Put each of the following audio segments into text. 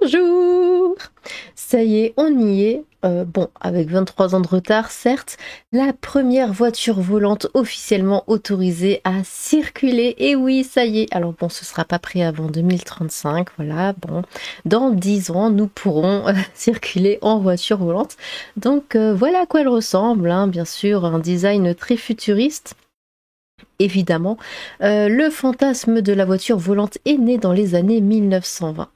Bonjour! Ça y est, on y est. Bon, avec 23 ans de retard, certes, la première voiture volante officiellement autorisée à circuler. Et oui, ça y est. Alors bon, ce sera pas prêt avant 2035, voilà. Bon, dans 10 ans, nous pourrons circuler en voiture volante. Donc voilà à quoi elle ressemble, hein. Bien sûr, un design très futuriste. Évidemment, le fantasme de la voiture volante est né dans les années 1920.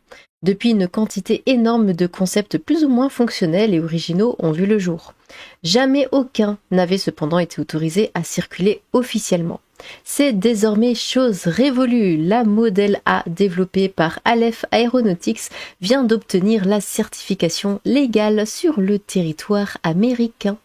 Depuis, une quantité énorme de concepts plus ou moins fonctionnels et originaux ont vu le jour. Jamais aucun n'avait cependant été autorisé à circuler officiellement. C'est désormais chose révolue. La Model A, développée par Aleph Aeronautics, vient d'obtenir la certification légale sur le territoire américain.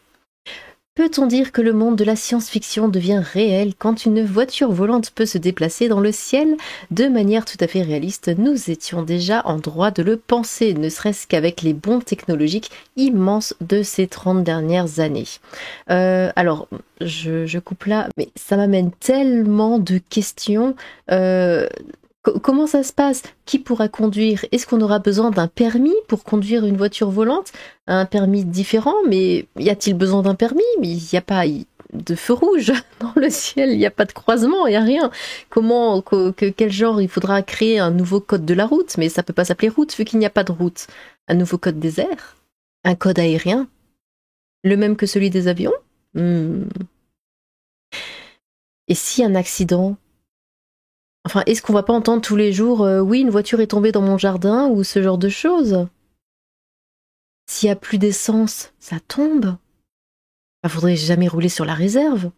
Peut-on dire que le monde de la science-fiction devient réel quand une voiture volante peut se déplacer dans le ciel de manière tout à fait réaliste? Nous étions déjà en droit de le penser, ne serait-ce qu'avec les bons technologiques immenses de ces 30 dernières années. Alors, je coupe là, mais ça m'amène tellement de questions. Comment ça se passe? Qui pourra conduire? Est-ce qu'on aura besoin d'un permis pour conduire une voiture volante? Un permis différent, mais y a-t-il besoin d'un permis? Mais il n'y a pas de feu rouge dans le ciel, il n'y a pas de croisement, il n'y a rien. Quel genre? Il faudra créer un nouveau code de la route, mais ça peut pas s'appeler route vu qu'il n'y a pas de route. Un nouveau code des airs? Un code aérien? Le même que celui des avions? Et si un accident? Enfin, est-ce qu'on va pas entendre tous les jours oui, une voiture est tombée dans mon jardin ou ce genre de choses? S'il y a plus d'essence, ça tombe. Faudrait jamais rouler sur la réserve.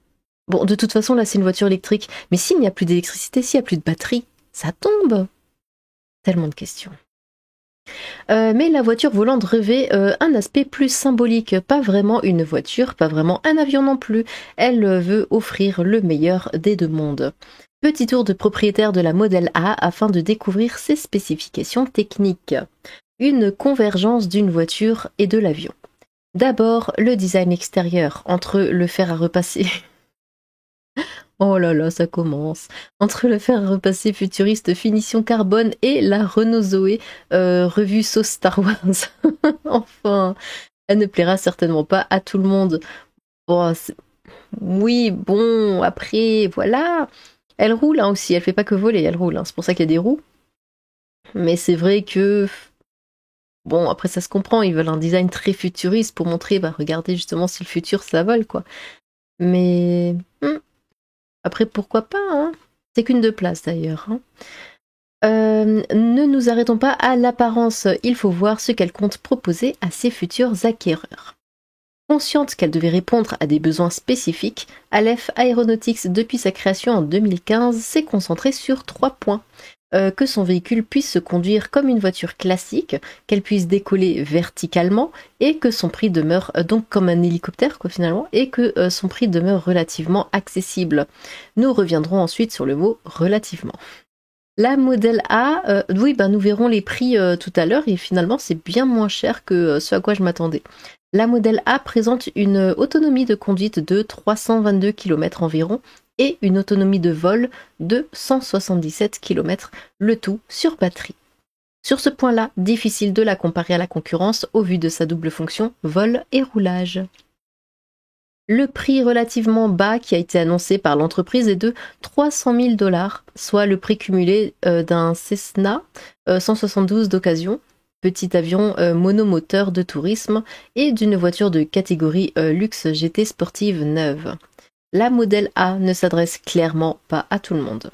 Bon, de toute façon, là, c'est une voiture électrique. Mais s'il n'y a plus d'électricité, s'il n'y a plus de batterie, ça tombe. Tellement de questions. Mais la voiture volante revêt un aspect plus symbolique. Pas vraiment une voiture, pas vraiment un avion non plus. Elle veut offrir le meilleur des deux mondes. Petit tour de propriétaire de la Model A afin de découvrir ses spécifications techniques. Une convergence d'une voiture et de l'avion. D'abord, le design extérieur, entre le fer à repasser... Oh là là, ça commence. Entre le fer à repasser futuriste finition carbone et la Renault Zoé revue sauce Star Wars. Enfin, elle ne plaira certainement pas à tout le monde. Bon, oui, bon, après, voilà. Elle roule hein, aussi, elle fait pas que voler, elle roule. Hein. C'est pour ça qu'il y a des roues. Mais c'est vrai que... Bon, après ça se comprend, ils veulent un design très futuriste pour montrer, bah regardez justement si le futur ça vole, quoi. Mais... Après, pourquoi pas, hein? C'est qu'une de place d'ailleurs. Hein. Ne nous arrêtons pas à l'apparence, il faut voir ce qu'elle compte proposer à ses futurs acquéreurs. Consciente qu'elle devait répondre à des besoins spécifiques, Aleph Aeronautics, depuis sa création en 2015, s'est concentrée sur 3 points. Que son véhicule puisse se conduire comme une voiture classique, qu'elle puisse décoller verticalement et que son prix demeure donc comme un hélicoptère quoi, finalement et que son prix demeure relativement accessible. Nous reviendrons ensuite sur le mot relativement. La Model A, oui, nous verrons les prix tout à l'heure et finalement c'est bien moins cher que ce à quoi je m'attendais. La Model A présente une autonomie de conduite de 322 km environ et une autonomie de vol de 177 km, le tout sur batterie. Sur ce point-là, difficile de la comparer à la concurrence au vu de sa double fonction vol et roulage. Le prix relativement bas qui a été annoncé par l'entreprise est de 300 000 $, soit le prix cumulé d'un Cessna 172 d'occasion, petit avion monomoteur de tourisme, et d'une voiture de catégorie luxe GT sportive neuve. La Model A ne s'adresse clairement pas à tout le monde.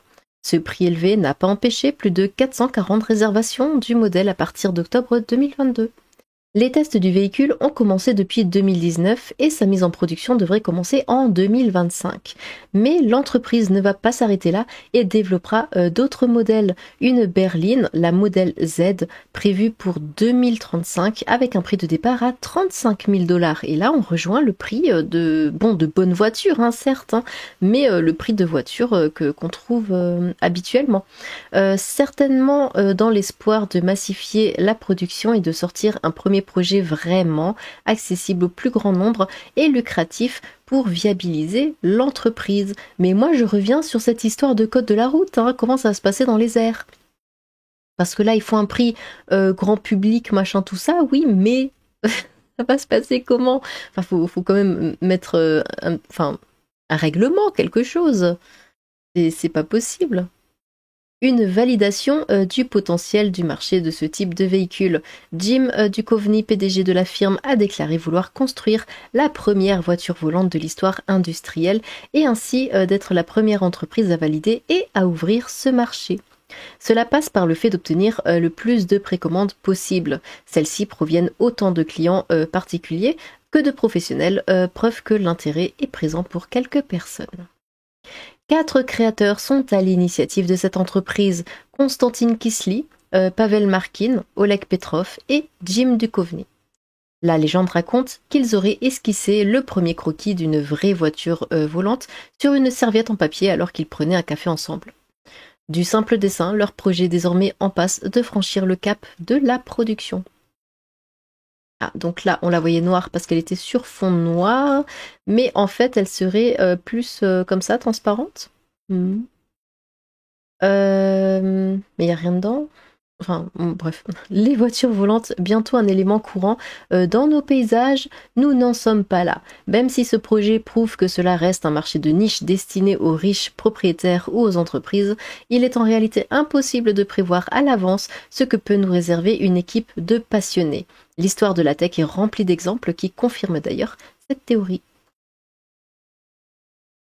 Ce prix élevé n'a pas empêché plus de 440 réservations du modèle à partir d'octobre 2022. Les tests du véhicule ont commencé depuis 2019 et sa mise en production devrait commencer en 2025. Mais l'entreprise ne va pas s'arrêter là et développera d'autres modèles. Une berline, la Model Z, prévue pour 2035 avec un prix de départ à 35 000 $. Et là, on rejoint le prix de bonnes voitures, hein, certes, hein, mais le prix de voitures qu'on trouve habituellement. Certainement dans l'espoir de massifier la production et de sortir un premier projet vraiment accessible au plus grand nombre et lucratif pour viabiliser l'entreprise. Mais moi je reviens sur cette histoire de code de la route, hein, comment ça va se passer dans les airs. Parce que là, ils font un prix grand public, machin, tout ça, oui, mais ça va se passer comment? Enfin, faut quand même mettre un règlement, quelque chose. C'est pas possible. Une validation du potentiel du marché de ce type de véhicule. Jim Duchovny, PDG de la firme, a déclaré vouloir construire la première voiture volante de l'histoire industrielle et ainsi d'être la première entreprise à valider et à ouvrir ce marché. Cela passe par le fait d'obtenir le plus de précommandes possible. Celles-ci proviennent autant de clients particuliers que de professionnels, preuve que l'intérêt est présent pour quelques personnes. 4 créateurs sont à l'initiative de cette entreprise: Konstantin Kisly, Pavel Markin, Oleg Petrov et Jim Duchovny. La légende raconte qu'ils auraient esquissé le premier croquis d'une vraie voiture volante sur une serviette en papier alors qu'ils prenaient un café ensemble. Du simple dessin, leur projet est désormais en passe de franchir le cap de la production. Ah, donc là, on la voyait noire parce qu'elle était sur fond noir, mais en fait, elle serait plus comme ça, transparente. Mais il n'y a rien dedans. Enfin, bref. Les voitures volantes, bientôt un élément courant dans nos paysages, nous n'en sommes pas là. Même si ce projet prouve que cela reste un marché de niche destiné aux riches propriétaires ou aux entreprises, il est en réalité impossible de prévoir à l'avance ce que peut nous réserver une équipe de passionnés. L'histoire de la tech est remplie d'exemples qui confirment d'ailleurs cette théorie.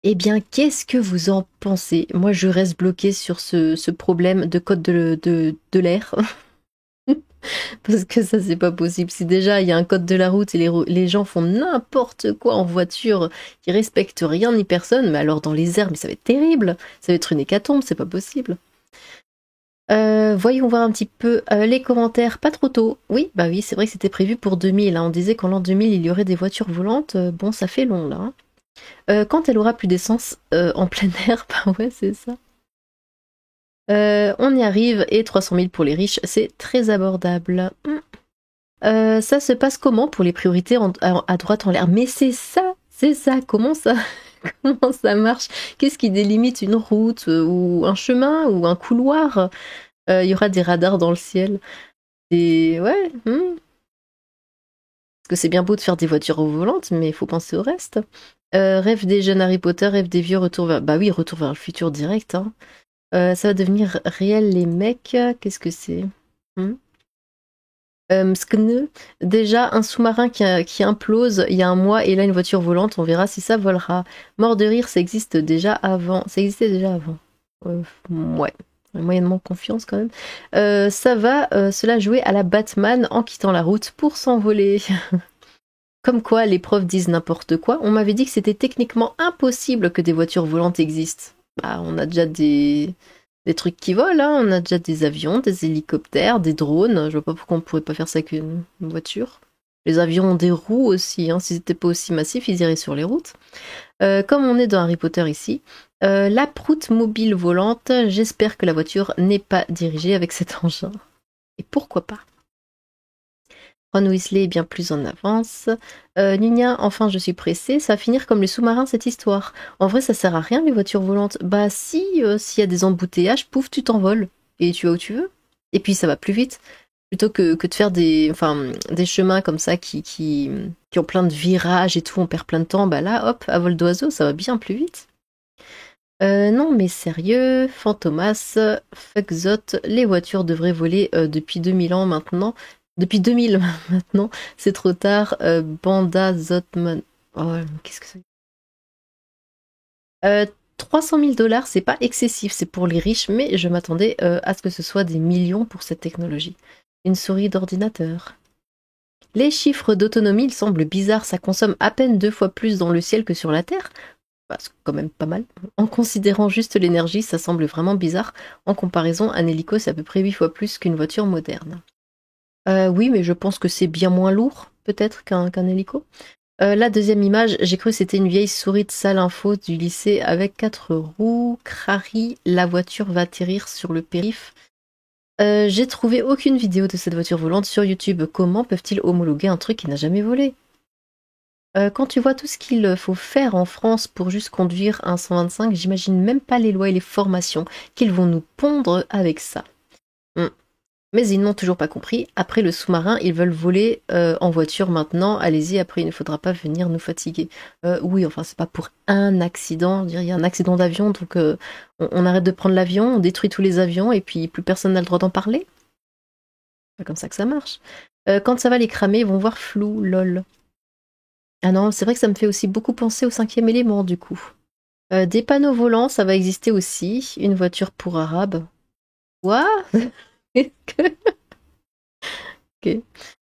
Eh bien, qu'est-ce que vous en pensez? Moi, je reste bloquée sur ce problème de code de l'air. Parce que ça, c'est pas possible. Si déjà il y a un code de la route et les gens font n'importe quoi en voiture, qui respectent rien ni personne, mais alors dans les airs, mais ça va être terrible. Ça va être une hécatombe, c'est pas possible. Voyons voir un petit peu les commentaires, pas trop tôt. Oui, bah oui, c'est vrai que c'était prévu pour 2000. Hein. On disait qu'en l'an 2000, il y aurait des voitures volantes. Bon, ça fait long là. Hein. Quand elle aura plus d'essence en plein air, bah ouais, c'est ça. On y arrive, et 300 000 pour les riches, c'est très abordable. Ça se passe comment pour les priorités à droite en l'air? Mais c'est ça, comment ça comment ça marche? Qu'est-ce qui délimite une route ou un chemin ou un couloir? Il y aura des radars dans le ciel. Et ouais, parce que c'est bien beau de faire des voitures volantes, mais il faut penser au reste. Rêve des jeunes Harry Potter, rêve des vieux, retour vers... Bah oui, retour vers le futur direct. Hein. Ça va devenir réel, les mecs. Qu'est-ce que c'est déjà, un sous-marin qui implose il y a un mois, et là, une voiture volante, on verra si ça volera. Mort de rire, ça existait déjà avant. Ouais. Moyennement confiance quand même. Ça va cela jouer à la Batman en quittant la route pour s'envoler. Comme quoi, les profs disent n'importe quoi. On m'avait dit que c'était techniquement impossible que des voitures volantes existent. Bah, on a déjà des trucs qui volent, hein. On a déjà des avions, des hélicoptères, des drones. Je vois pas pourquoi on pourrait pas faire ça qu'une voiture. Les avions ont des roues aussi, hein. Si c'était pas aussi massif, ils iraient sur les routes. Comme on est dans Harry Potter ici, la proute mobile volante, j'espère que la voiture n'est pas dirigée avec cet engin. Et pourquoi pas? Ron Weasley est bien plus en avance. Nunia, enfin je suis pressée, ça va finir comme les sous-marins cette histoire. En vrai ça sert à rien les voitures volantes. Bah si, s'il y a des embouteillages, pouf, tu t'envoles. Et tu vas où tu veux. Et puis ça va plus vite. Plutôt que de faire des chemins comme ça qui ont plein de virages et tout, on perd plein de temps, bah là hop, à vol d'oiseau, ça va bien plus vite. Non mais sérieux, Fantomas, Fuckzot, les voitures devraient voler depuis 2000 ans maintenant. Depuis 2000 maintenant, c'est trop tard. Banda Zotman. Oh, qu'est-ce que c'est? 300 000 $, c'est pas excessif, c'est pour les riches, mais je m'attendais à ce que ce soit des millions pour cette technologie. Une souris d'ordinateur. Les chiffres d'autonomie, ils semblent bizarres, ça consomme à peine 2 fois plus dans le ciel que sur la Terre. Bah, c'est quand même pas mal. En considérant juste l'énergie, ça semble vraiment bizarre. En comparaison, un hélico, c'est à peu près 8 fois plus qu'une voiture moderne. Oui, mais je pense que c'est bien moins lourd, peut-être, qu'un hélico. La deuxième image, j'ai cru que c'était une vieille souris de salle info du lycée avec 4 roues. Crary, la voiture va atterrir sur le périph'. J'ai trouvé aucune vidéo de cette voiture volante sur YouTube. Comment peuvent-ils homologuer un truc qui n'a jamais volé? Quand tu vois tout ce qu'il faut faire en France pour juste conduire un 125, j'imagine même pas les lois et les formations qu'ils vont nous pondre avec ça. Mais ils n'ont toujours pas compris. Après le sous-marin, ils veulent voler en voiture maintenant. Allez-y, après il ne faudra pas venir nous fatiguer. Oui, enfin c'est pas pour un accident. Il y a un accident d'avion, donc on arrête de prendre l'avion, on détruit tous les avions et puis plus personne n'a le droit d'en parler. C'est pas comme ça que ça marche. Quand ça va les cramer, ils vont voir flou, lol. Ah non, c'est vrai que ça me fait aussi beaucoup penser au 5e élément du coup. Des panneaux volants, ça va exister aussi. Une voiture pour arabe. Quoi? Ok.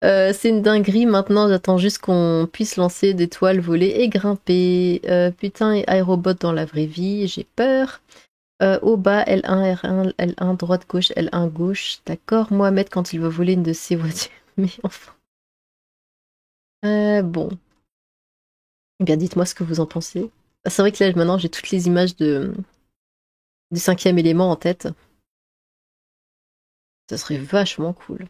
C'est une dinguerie, maintenant j'attends juste qu'on puisse lancer des toiles, voler et grimper. Putain, et aérobot dans la vraie vie, j'ai peur. Au bas, L1, R1, L1, droite, gauche, L1, gauche. D'accord, Mohamed quand il veut voler une de ses voitures. Mais enfin. Bon. Eh bien, dites-moi ce que vous en pensez. Ah, c'est vrai que là, maintenant, j'ai toutes les images du 5e élément en tête. Ça serait vachement cool.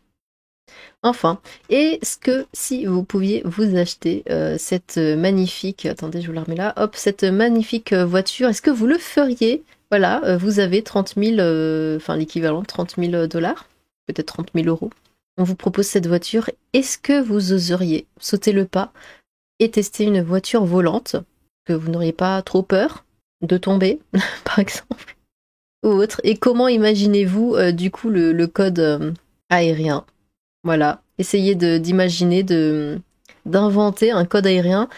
Enfin, est-ce que si vous pouviez vous acheter cette magnifique, attendez, je vous la remets là, hop, cette magnifique voiture, est-ce que vous le feriez? Voilà, vous avez 30 000, enfin l'équivalent de 30 000 dollars, peut-être 30 000 euros. On vous propose cette voiture, est-ce que vous oseriez sauter le pas et tester une voiture volante, que vous n'auriez pas trop peur de tomber, par exemple, ou autre? Et comment imaginez-vous du coup le code aérien? Voilà, essayez d'imaginer, d'inventer un code aérien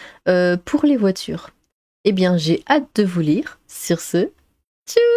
pour les voitures. Eh bien, j'ai hâte de vous lire. Sur ce, tchou!